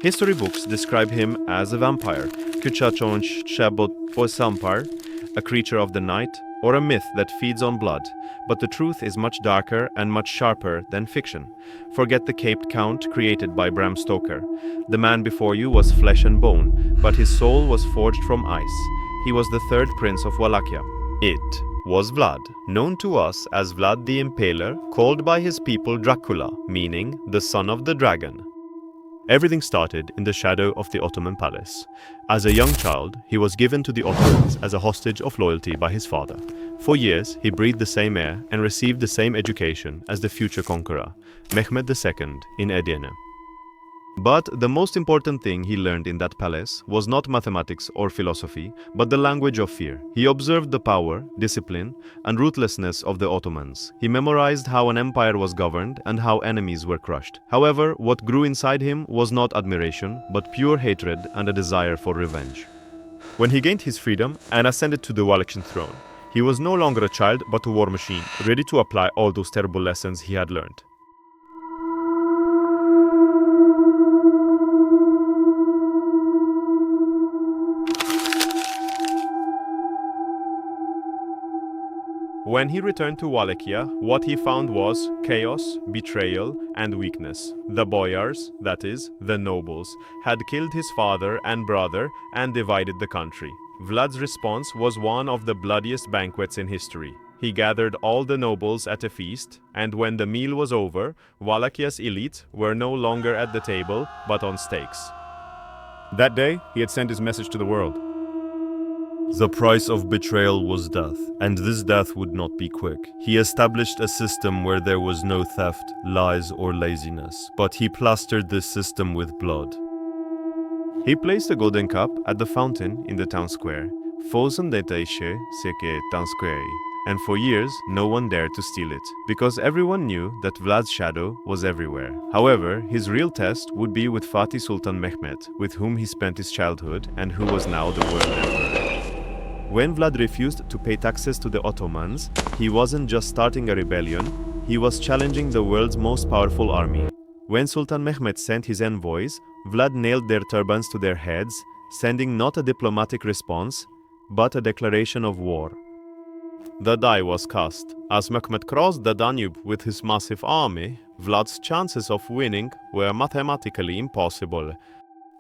History books describe him as a vampire, Kuchachonch Chabot Sampar, a creature of the night, or a myth that feeds on blood. But the truth is much darker and much sharper than fiction. Forget the caped count created by Bram Stoker. The man before you was flesh and bone, but his soul was forged from ice. He was the third prince of Wallachia. It was Vlad, known to us as Vlad the Impaler, called by his people Dracula, meaning the son of the dragon. Everything started in the shadow of the Ottoman palace. As a young child, he was given to the Ottomans as a hostage of loyalty by his father. For years, he breathed the same air and received the same education as the future conqueror, Mehmed II, in Edirne. But the most important thing he learned in that palace was not mathematics or philosophy, but the language of fear. He observed the power, discipline, and ruthlessness of the Ottomans. He memorized how an empire was governed and how enemies were crushed. However, what grew inside him was not admiration, but pure hatred and a desire for revenge. When he gained his freedom and ascended to the Wallachian throne, he was no longer a child but a war machine, ready to apply all those terrible lessons he had learned. When he returned to Wallachia, what he found was chaos, betrayal, and weakness. The boyars, that is, the nobles, had killed his father and brother and divided the country. Vlad's response was one of the bloodiest banquets in history. He gathered all the nobles at a feast, and when the meal was over, Wallachia's elite were no longer at the table, but on stakes. That day, he had sent his message to the world. The price of betrayal was death, and this death would not be quick. He established a system where there was no theft, lies, or laziness, but he plastered this system with blood. He placed a golden cup at the fountain in the town square, and for years no one dared to steal it, because everyone knew that Vlad's shadow was everywhere. However, his real test would be with Fatih Sultan Mehmed, with whom he spent his childhood and who was now the world emperor. When Vlad refused to pay taxes to the Ottomans, he wasn't just starting a rebellion, he was challenging the world's most powerful army. When Sultan Mehmed sent his envoys, Vlad nailed their turbans to their heads, sending not a diplomatic response, but a declaration of war. The die was cast. As Mehmed crossed the Danube with his massive army, Vlad's chances of winning were mathematically impossible.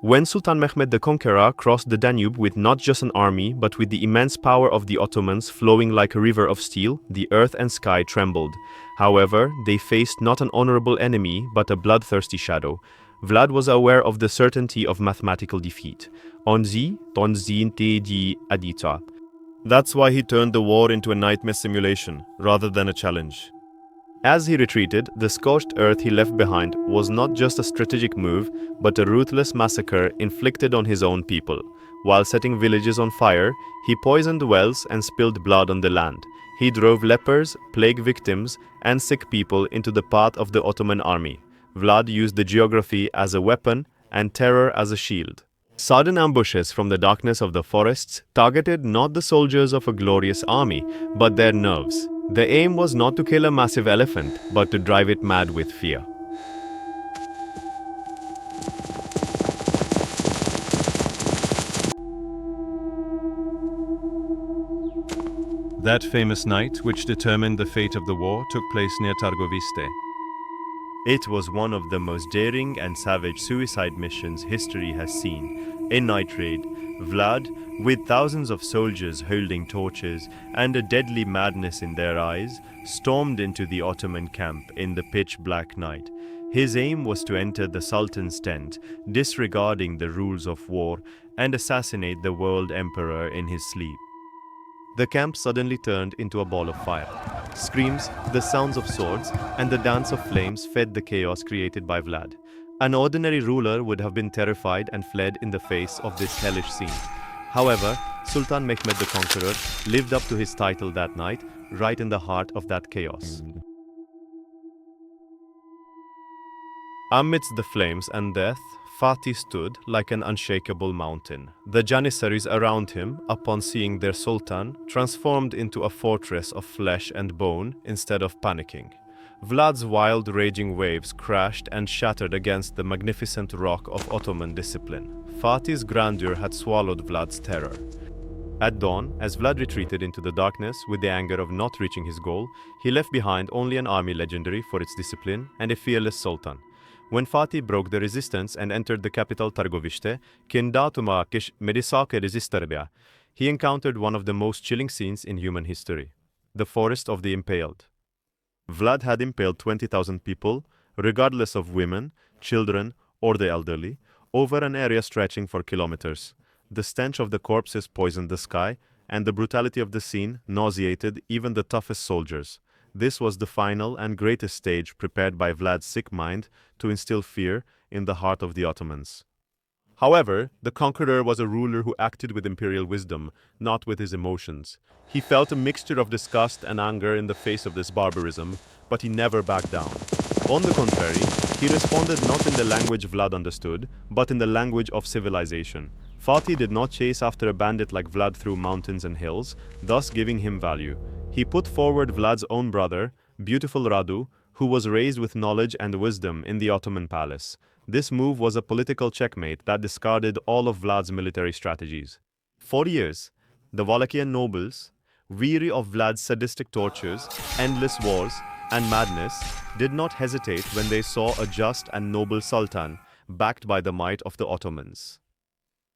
When Sultan Mehmed the Conqueror crossed the Danube with not just an army, but with the immense power of the Ottomans flowing like a river of steel, the earth and sky trembled. However, they faced not an honorable enemy, but a bloodthirsty shadow. Vlad was aware of the certainty of mathematical defeat. Onzi, tonzin te di adita. That's why he turned the war into a nightmare simulation, rather than a challenge. As he retreated, the scorched earth he left behind was not just a strategic move, but a ruthless massacre inflicted on his own people. While setting villages on fire, he poisoned wells and spilled blood on the land. He drove lepers, plague victims, and sick people into the path of the Ottoman army. Vlad used the geography as a weapon and terror as a shield. Sudden ambushes from the darkness of the forests targeted not the soldiers of a glorious army, but their nerves. The aim was not to kill a massive elephant, but to drive it mad with fear. That famous night, which determined the fate of the war, took place near Targoviste. It was one of the most daring and savage suicide missions history has seen. A night raid, Vlad, with thousands of soldiers holding torches and a deadly madness in their eyes, stormed into the Ottoman camp in the pitch-black night. His aim was to enter the Sultan's tent, disregarding the rules of war, and assassinate the world emperor in his sleep. The camp suddenly turned into a ball of fire. Screams, the sounds of swords, and the dance of flames fed the chaos created by Vlad. An ordinary ruler would have been terrified and fled in the face of this hellish scene. However, Sultan Mehmed the Conqueror lived up to his title that night, right in the heart of that chaos. Amidst the flames and death, Fatih stood like an unshakable mountain. The Janissaries around him, upon seeing their sultan, transformed into a fortress of flesh and bone instead of panicking. Vlad's wild raging waves crashed and shattered against the magnificent rock of Ottoman discipline. Fatih's grandeur had swallowed Vlad's terror. At dawn, as Vlad retreated into the darkness with the anger of not reaching his goal, he left behind only an army legendary for its discipline and a fearless sultan. When Fatih broke the resistance and entered the capital Targovishte, he encountered one of the most chilling scenes in human history: the forest of the Impaled. Vlad had impaled 20,000 people, regardless of women, children, or the elderly, over an area stretching for kilometers. The stench of the corpses poisoned the sky, and the brutality of the scene nauseated even the toughest soldiers. This was the final and greatest stage prepared by Vlad's sick mind to instill fear in the heart of the Ottomans. However, the conqueror was a ruler who acted with imperial wisdom, not with his emotions. He felt a mixture of disgust and anger in the face of this barbarism, but he never backed down. On the contrary, he responded not in the language Vlad understood, but in the language of civilization. Fatih did not chase after a bandit like Vlad through mountains and hills, thus giving him value. He put forward Vlad's own brother, beautiful Radu, who was raised with knowledge and wisdom in the Ottoman palace. This move was a political checkmate that discarded all of Vlad's military strategies. For years, the Wallachian nobles, weary of Vlad's sadistic tortures, endless wars, and madness, did not hesitate when they saw a just and noble sultan backed by the might of the Ottomans.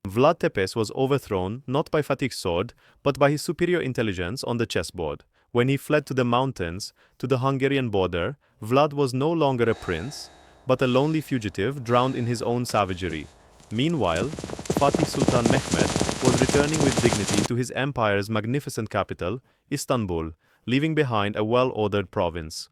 Vlad Tepes was overthrown not by Fatih's sword, but by his superior intelligence on the chessboard. When he fled to the mountains, to the Hungarian border, Vlad was no longer a prince, but a lonely fugitive drowned in his own savagery. Meanwhile, Fatih Sultan Mehmed was returning with dignity to his empire's magnificent capital, Istanbul, leaving behind a well-ordered province.